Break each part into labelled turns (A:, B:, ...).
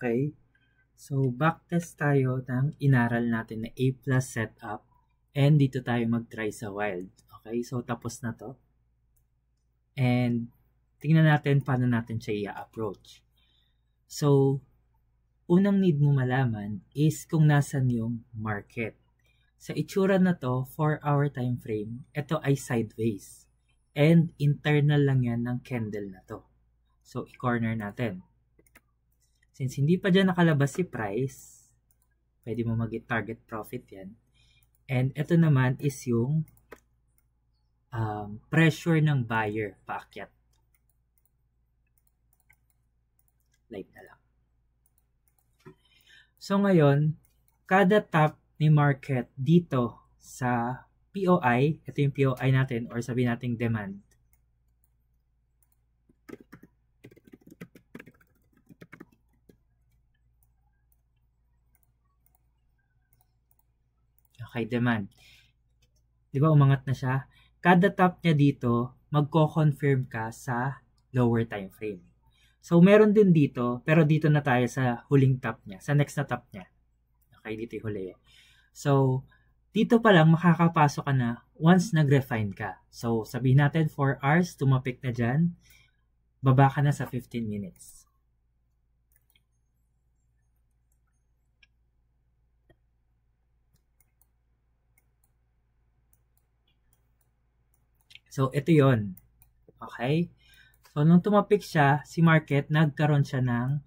A: Okay. So, backtest tayo ng inaral natin na A+ setup and dito tayo mag-try sa wild. Okay, so tapos na to. And tingnan natin paano natin siya i-approach. So, unang need mo malaman is kung nasan yung market. Sa itsura na to, 4-hour time frame, ito ay sideways. And internal lang yan ng candle na to. So, i-corner natin. Since hindi pa dyan nakalabas si price, pwede mo mag-target profit yan. And ito naman is yung pressure ng buyer paakyat. Light na lang. So ngayon, kada top ni market dito sa POI, ito yung POI natin or sabihin natin demand. Okay, demand. Di ba umangat na siya? Kada top niya dito, magko-confirm ka sa lower time frame. So, meron din dito, pero dito na tayo sa huling top niya, sa next na top niya. Okay, dito yung huli. So, dito pa lang makakapasok ka na once nag-refine ka. So, sabihin natin 4 hours, tumapik na dyan, baba ka na sa 15 minutes. So, ito yon. Okay? So, nung tumapik siya, si market, nagkaroon siya ng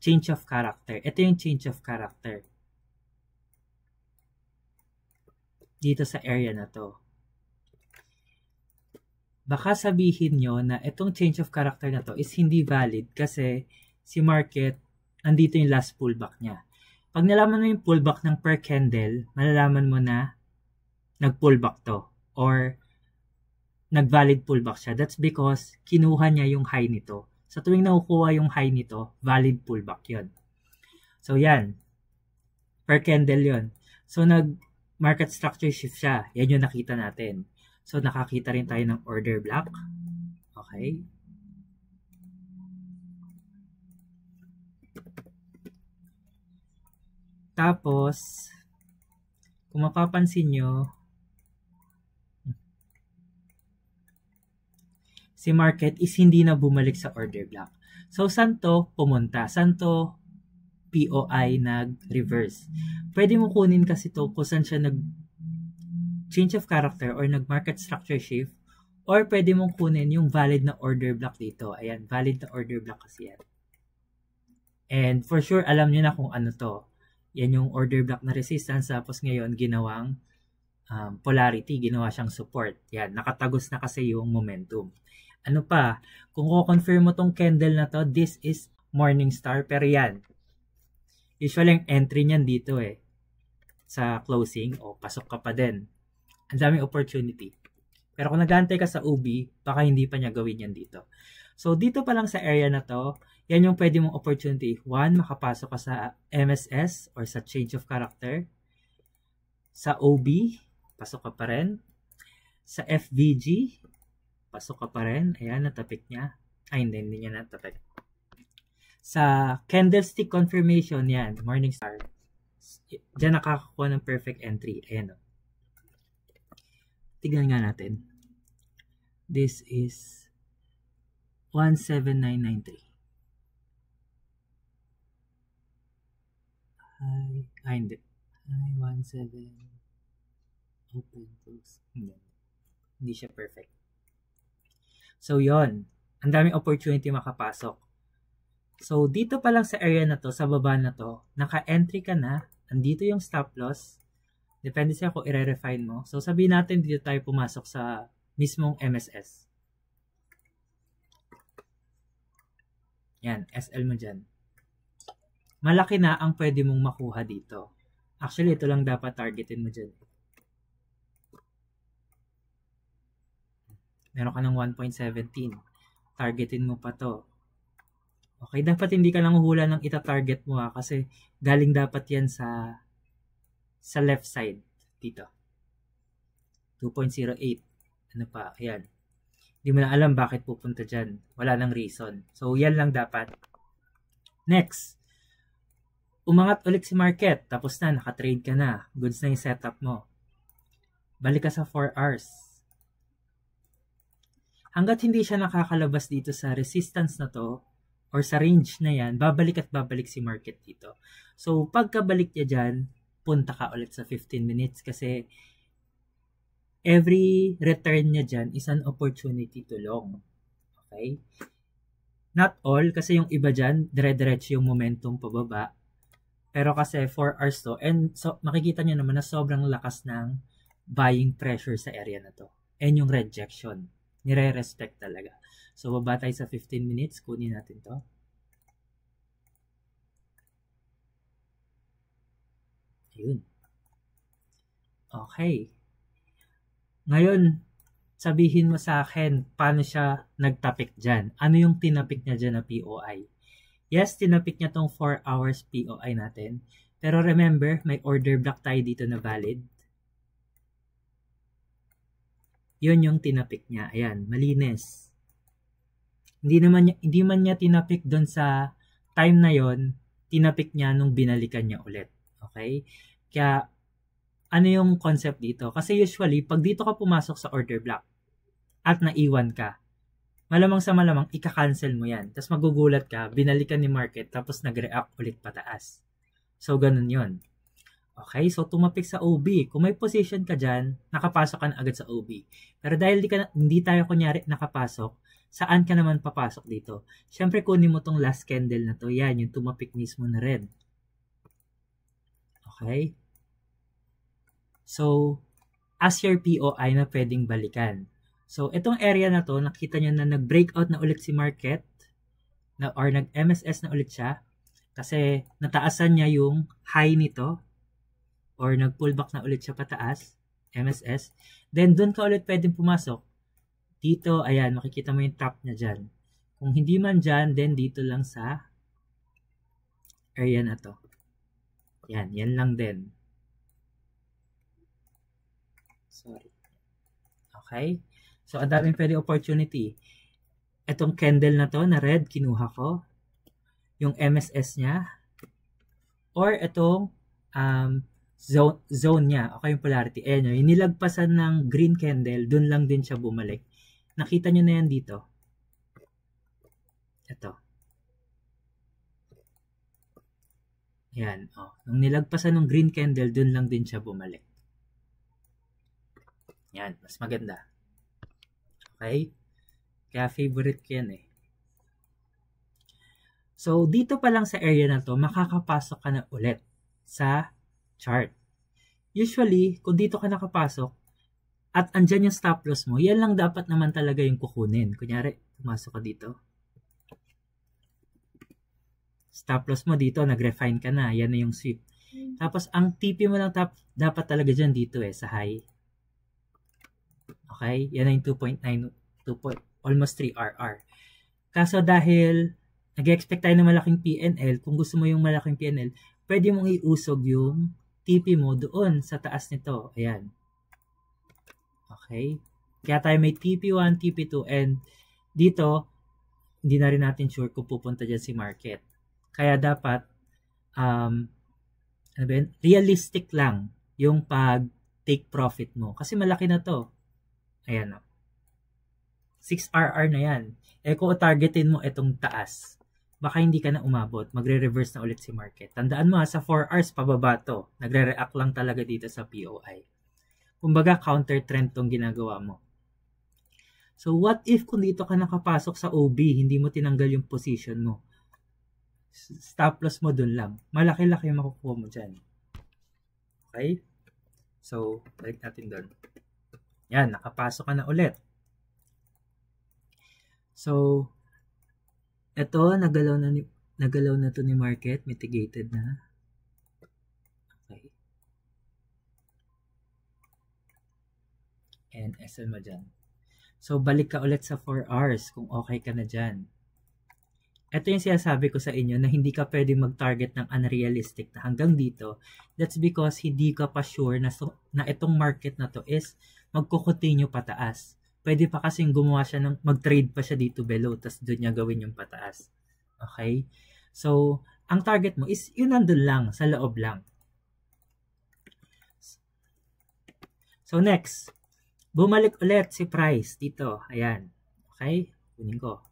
A: change of character. Ito yung change of character. Dito sa area na to. Baka sabihin nyo na itong change of character na to is hindi valid kasi si market, nandito yung last pullback niya. Pag nalaman mo yung pullback ng per candle, malalaman mo na nag-pullback to or nag-valid pullback siya. That's because kinuha niya yung high nito. Sa tuwing nakukuha yung high nito, valid pullback yon. So yan, per candle yon. So nag-market structure shift siya. Yan yung nakita natin. So nakakita rin tayo ng order block. Okay. Tapos, kung mapapansin nyo, si market is hindi na bumalik sa order block. So, saan to pumunta? Saan to POI nag-reverse? Pwede mo kunin kasi to kung saan siya nag-change of character or nag-market structure shift, or pwede mong kunin yung valid na order block dito. Ayan, valid na order block kasi yan. And for sure, alam nyo na kung ano to. Yan yung order block na resistance, tapos ngayon ginawang polarity, ginawa siyang support. Yan, nakatagos na kasi yung momentum. Ano pa, kung ko-confirm mo tong candle na to, this is Morningstar, pero yan, usually yung entry niyan dito sa closing, pasok ka pa din. Ang daming opportunity. Pero kung nag-aantay ka sa UB, baka hindi pa niya gawin yan dito. So, dito pa lang sa area na to, yan yung pwede mong opportunity. One, makapasok ka sa MSS or sa change of character. Sa OB, pasok ka pa rin. Sa FVG, pasok ka pa rin. Ayan, natapik niya. Ay, hindi niya natapik. Sa candlestick confirmation, yan, Morningstar. Diyan nakakakuha ng perfect entry. Ayan o. Tignan nga natin. This is 17993. Hindi. 17. Open, close. Hindi siya perfect. So, yon. Ang daming opportunity makapasok. So, dito pa lang sa area na to, sa baba na to, naka-entry ka na. Andito yung stop loss. Depende siya kung i-refine mo. So, sabihin natin dito tayo pumasok sa mismong MSS. Yan, SL mo dyan. Malaki na ang pwede mong makuha dito. Actually, ito lang dapat targetin mo dyan. Meron ka ng 1.17. Targetin mo pa to. Okay, dapat hindi ka lang huhula ng ita-target mo kasi galing dapat yan sa left side dito. 2.08. Ano pa? Ayan. Hindi mo na alam bakit pupunta dyan. Wala nang reason. So, yan lang dapat. Next. Umangat ulit si market. Tapos na, nakatrade ka na. Goods na yung setup mo. Balik ka sa 4 hours. Hanggat hindi siya nakakalabas dito sa resistance na to, or sa range na yan, babalik at babalik si market dito. So, pagkabalik niya dyan, punta ka ulit sa 15 minutes kasi every return niya dyan is an opportunity to long. Okay? Not all, kasi yung iba dyan, dire-diretso yung momentum pababa. Pero kasi 4 hours to, and so, makikita nyo naman na sobrang lakas ng buying pressure sa area na to. And yung rejection, nire-respect talaga. So, baba tayo sa 15 minutes, kunin natin to. Ayun. Okay. Ngayon, sabihin mo sa akin, paano siya nagtapik dyan? Ano yung tinapik niya dyan na POI? Yes, tinapik niya tong 4 hours POI natin. Pero remember, may order block tayo dito na valid. Yun yung tinapik niya. Ayan, malinis. Hindi man niya tinapik doon sa time na yon, tinapik niya nung binalikan niya ulit. Okay? Kaya, ano yung concept dito? Kasi usually, pag dito ka pumasok sa order block at naiwan ka, malamang sa malamang, ika-cancel mo yan. Tapos magugulat ka, binalikan ni market, tapos nag-react ulit pataas. So, ganun yon. Okay, so tumapik sa OB. Kung may position ka dyan, nakapasok ka na agad sa OB. Pero dahil hindi tayo kunyari nakapasok, saan ka naman papasok dito? Siyempre, kunin mo tong last candle na to. Yan, yung tumapik mismo na red. Okay? So, as your POI na pwedeng balikan. So, itong area na to, nakita nyo na nag-breakout na ulit si market or nag-MSS na ulit siya kasi nataasan niya yung high nito or nag-pullback na ulit siya pataas, MSS. Then, dun ka ulit pwedeng pumasok. Dito, ayan, makikita mo yung top niya dyan. Kung hindi man dyan, then dito lang sa area na to. Yan lang din. Sorry. Okay? So, ang daming pwede opportunity. Itong candle na to, na red, kinuha ko. Yung MSS niya. Or itong zone niya. Okay, yung polarity. Ayan yung nilagpasan ng green candle, dun lang din siya bumalik. Nakita nyo na yan dito. Ito. Ayan. Oh. Nung nilagpasan ng green candle, dun lang din siya bumalik. Yan. Mas maganda. Okay? Kaya favorite ko yan eh. So, dito pa lang sa area na to, makakapasok ka na ulit sa chart. Usually, kung dito ka nakapasok, at andyan yung stop loss mo, yan lang dapat naman talaga yung kukunin. Kunyari, pumasok ka dito. Stop loss mo dito, nag-refine ka na. Yan na yung sweep. Tapos, ang TP mo lang dapat talaga dyan dito sa high. Okay? Yan na yung 2.9, almost 3 RR. Kaso dahil nag-expect tayo ng malaking PNL, kung gusto mo yung malaking PNL, pwede mong iusog yung TP mo doon sa taas nito. Ayan. Okay? Kaya tayo may TP1, TP2, and dito, hindi na rin natin sure kung pupunta dyan si market. Kaya dapat, realistic lang yung pag-take profit mo. Kasi malaki na to. Ayan o. 6 RR na yan. Kung targetin mo itong taas, baka hindi ka na umabot. Magre-reverse na ulit si market. Tandaan mo sa 4 hours pababa to. Nagre-react lang talaga dito sa POI. Kumbaga, counter trend tong ginagawa mo. So, what if kung dito ka nakapasok sa OB, hindi mo tinanggal yung position mo? Stop loss mo dun lang. Malaki-laki yung makukuha mo dyan. Okay? So, balik natin dun. Yan, nakapasok ka na ulit. So, eto, nagalaw na to ni market, mitigated na. Okay. And SL mo dyan. So, balik ka ulit sa 4 hours kung okay ka na dyan. Ito yung sinasabi ko sa inyo na hindi ka pwede mag-target ng unrealistic na hanggang dito. That's because hindi ka pa sure na itong market na to is magkukontinue pataas. Pwede pa kasing gumawa siya mag-trade pa siya dito below, tas doon niya gawin yung pataas. Okay? So, ang target mo is yun nandun lang, sa loob lang. So, next. Bumalik ulit si price dito. Ayan. Okay? Kunin ko.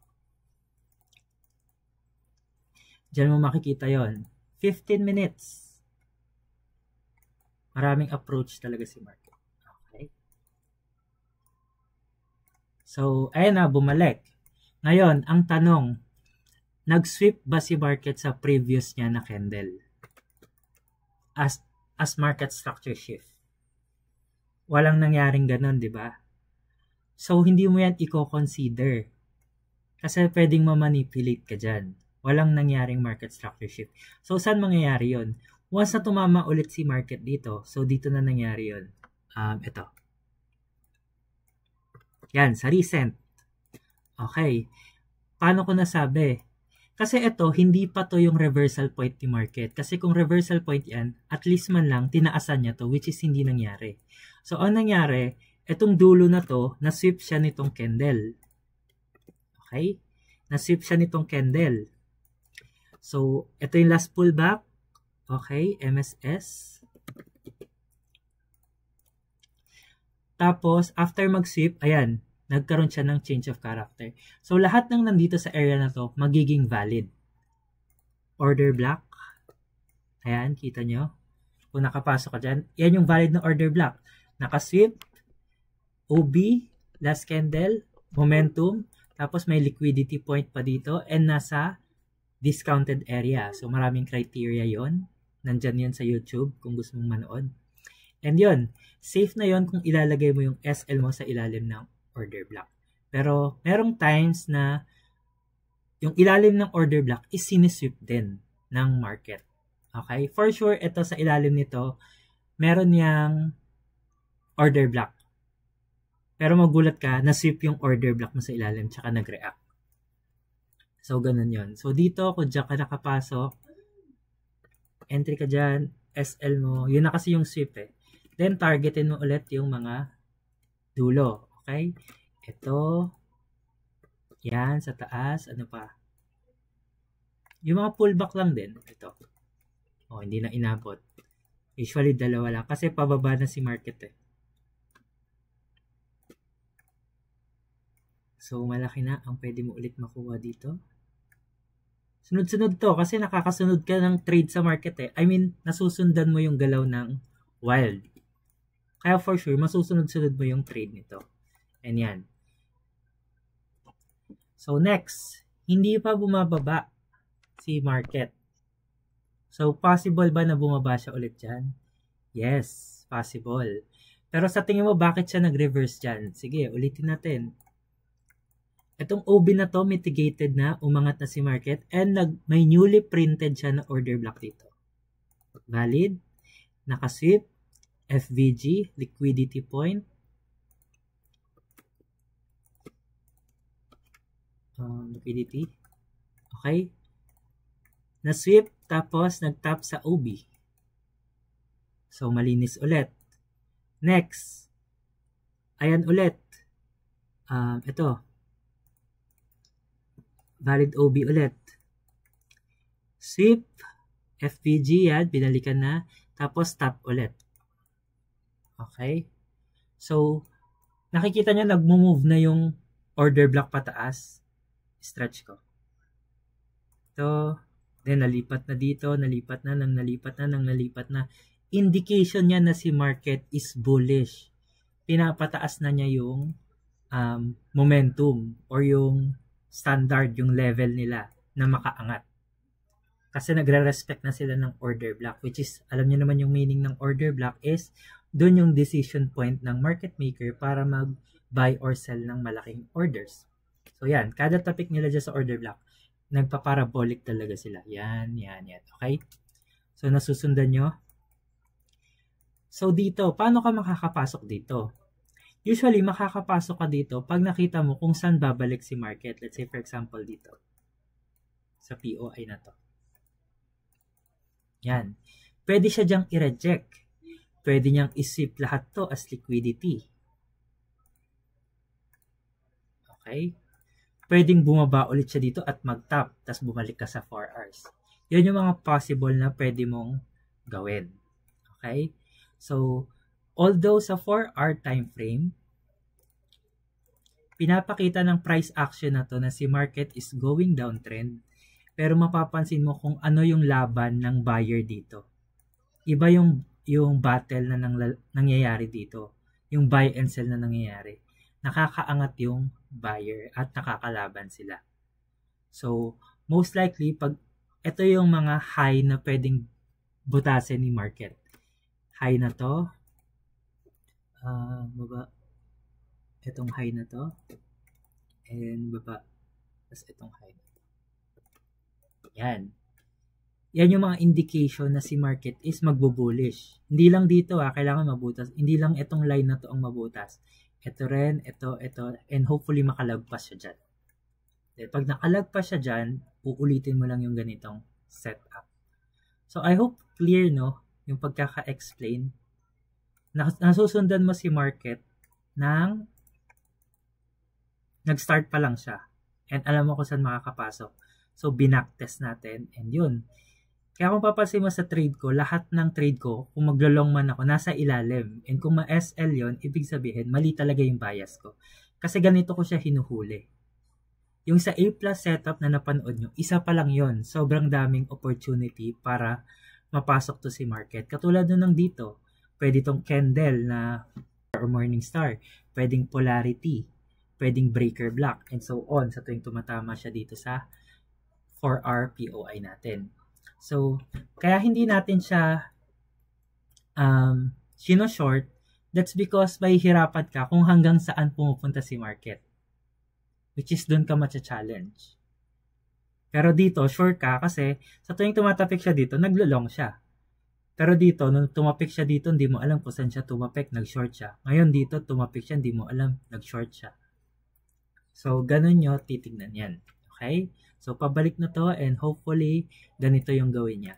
A: Diyan mo makikita yon 15 minutes. Maraming approach talaga si market. Okay. So, ayan na, bumalik. Ngayon, ang tanong, nag-sweep ba si market sa previous niya na candle? As market structure shift. Walang nangyaring ganun, di ba? So, hindi mo yan i-consider. Kasi pwedeng ma-manipulate ka dyan. Walang nangyaring market structure shift. So, saan mangyayari yon? Once na tumama ulit si market dito, so dito na nangyari yon. Ito. Yan, sa recent. Okay. Paano ko nasabi? Kasi ito, hindi pa to yung reversal point ni market. Kasi kung reversal point yan, at least man lang, tinaasan niya to, which is hindi nangyari. So, ang nangyari, itong dulo na to, na-sweep siya nitong candle. Okay? Na-sweep siya nitong candle. So, ito yung last pullback. Okay, MSS. Tapos, after mag-sweep, ayan, nagkaroon siya ng change of character. So, lahat ng nandito sa area na to, magiging valid. Order block. Ayan, kita nyo. Kung nakapasok ka dyan, yan yung valid na order block. Naka-sweep, OB, last candle, momentum, tapos may liquidity point pa dito, and nasa discounted area. So, maraming criteria yon. Nandyan yan sa YouTube kung gusto mong manood. And yon, safe na yon kung ilalagay mo yung SL mo sa ilalim ng order block. Pero, merong times na yung ilalim ng order block is sinisweep din ng market. Okay? For sure, ito sa ilalim nito, meron yang order block. Pero magulat ka, na-sweep yung order block mo sa ilalim tsaka nag-react. So, ganun yun. So, dito, kung dyan ka nakapasok, entry ka dyan, SL mo, yun na kasi yung sweep eh. Then, targetin mo ulit yung mga dulo. Okay? Ito, yan, sa taas, ano pa? Yung mga pullback lang din. Ito. Oh, hindi na inabot. Usually, dalawa lang. Kasi pababa na si market eh. So, malaki na ang pwede mo ulit makuha dito. Sunod-sunod to kasi nakakasunod ka ng trade sa market eh. I mean, nasusundan mo yung galaw ng wild. Kaya for sure, masusunod-sunod mo yung trade nito. And yan. So next, hindi pa bumababa si market. So possible ba na bumaba siya ulit dyan? Yes, possible. Pero sa tingin mo, bakit siya nag-reverse dyan? Sige, ulitin natin. Itong OB na to, mitigated na, umangat na si market, and may newly printed siya na order block dito. Valid, nakasweep, FVG, liquidity point, liquidity, okay, na-sweep, tapos nag-tap sa OB. So, malinis ulit. Next, ayan ulit, ito, valid OB ulit. Sweep, FVG yan, binalikan na. Tapos tap ulit. Okay? So, nakikita nyo nagmo-move na yung order block pataas. Stretch ko. Ito, then nalipat na dito, nalipat na, nalipat na. Indication niya na si market is bullish. Pinapataas na niya yung momentum or yung standard, yung level nila na makaangat. Kasi nagre-respect na sila ng order block, which is, alam niyo naman yung meaning ng order block is, doon yung decision point ng market maker para mag-buy or sell ng malaking orders. So yan, kada topic nila dyan sa order block, nagpa-parabolic talaga sila. Yan. Okay? So nasusundan nyo? So dito, paano ka makakapasok dito? Usually, makakapasok ka dito pag nakita mo kung saan babalik si market. Let's say, for example, dito. sa POI na to. Yan. Pwede siya dyang i-reject. Pwede niyang isip lahat to as liquidity. Okay? Pwedeng bumaba ulit siya dito at mag-top, tapos bumalik ka sa 4 hours. Yan yung mga possible na pwede mong gawin. Okay? So, although sa 4-hour time frame, pinapakita ng price action na to na si market is going downtrend, pero mapapansin mo kung ano yung laban ng buyer dito. Iba yung battle na nangyayari dito. Yung buy and sell na nangyayari. Nakakaangat yung buyer at nakakalaban sila. So, most likely, pag ito yung mga high na pwedeng butasin ni market. High na to. Baba. Itong high na to. And baba. Tapos itong high na to. Yan. Yan yung mga indication na si market is magbo-bullish. Hindi lang dito kailangan mabutas. Hindi lang itong line na to ang mabutas. Ito rin, ito, and hopefully makalagpas siya dyan. Then, pag nakalagpas siya dyan, uulitin mo lang yung ganitong setup. So, I hope clear, no? Yung pagkaka-explain. Nasusundan mo si market ng nag-start pa lang siya. And alam mo kung saan makakapasok. So, binacktest natin. And yun. Kaya kung papansin mo sa trade ko, lahat ng trade ko, kung maglo-long man ako, nasa ilalim. And kung ma-SL yun, ibig sabihin, mali talaga yung bias ko. Kasi ganito ko siya hinuhuli. Yung sa A+ setup na napanood nyo, isa pa lang yun. Sobrang daming opportunity para mapasok to si market. Katulad nun ng dito, pwede tong candle na or morning star, pwedeng polarity, pwedeng breaker block, and so on sa tuwing tumatama siya dito sa 4-hour POI natin. So, kaya hindi natin siya short, that's because may hirapan ka kung hanggang saan pumupunta si market. Which is doon ka matcha-challenge. Pero dito, sure ka kasi sa tuwing tumatapik siya dito, naglo-long siya. Pero dito, nung tumapik siya dito, hindi mo alam kung saan siya tumapik, nag-short siya. Ngayon dito, tumapik siya, hindi mo alam, nag-short siya. So, ganun nyo titignan yan. Okay? So, pabalik na to and hopefully, ganito yung gawin niya.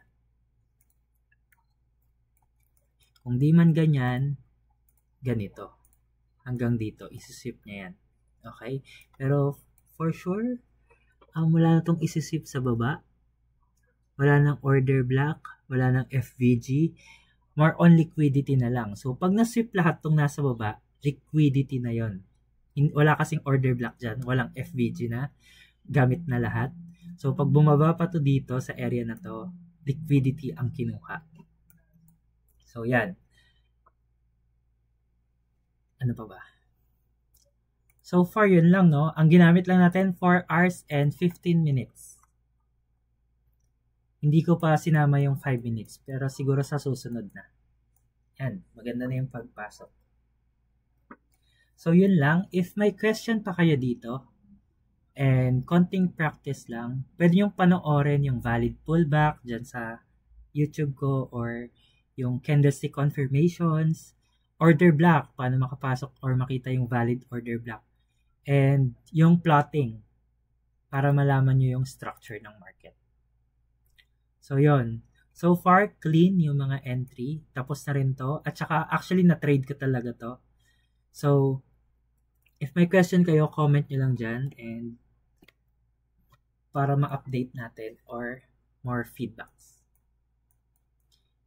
A: Kung di man ganyan, ganito. Hanggang dito, isisip niya yan. Okay? Pero, for sure, wala na itong isisip sa baba. Wala nang order block. Wala nang FVG. More on liquidity na lang. So, pag nasweep lahat itong nasa baba, liquidity na yon. Wala kasing order block dyan. Walang FVG na. Gamit na lahat. So, pag bumaba pa to dito sa area na to, liquidity ang kinuha. So, yan. Ano pa ba? So far, yun lang, no? Ang ginamit lang natin, 4 hours and 15 minutes. Hindi ko pa sinama yung 5 minutes, pero siguro sa susunod na. Yan, maganda na yung pagpasok. So, yun lang. If may question pa kayo dito, and konting practice lang, pwede yung panoorin yung valid pullback dyan sa YouTube ko, or yung candlestick confirmations, order block, paano makapasok or makita yung valid order block. And yung plotting para malaman nyo yung structure ng market. So, yon. So far, clean yung mga entry. Tapos na rin to. At saka, actually, na-trade ko talaga to. So, if may question kayo, comment nyo lang dyan. And para ma-update natin or more feedbacks.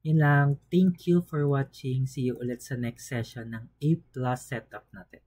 A: Yun lang. Thank you for watching. See you ulit sa next session ng A+ setup natin.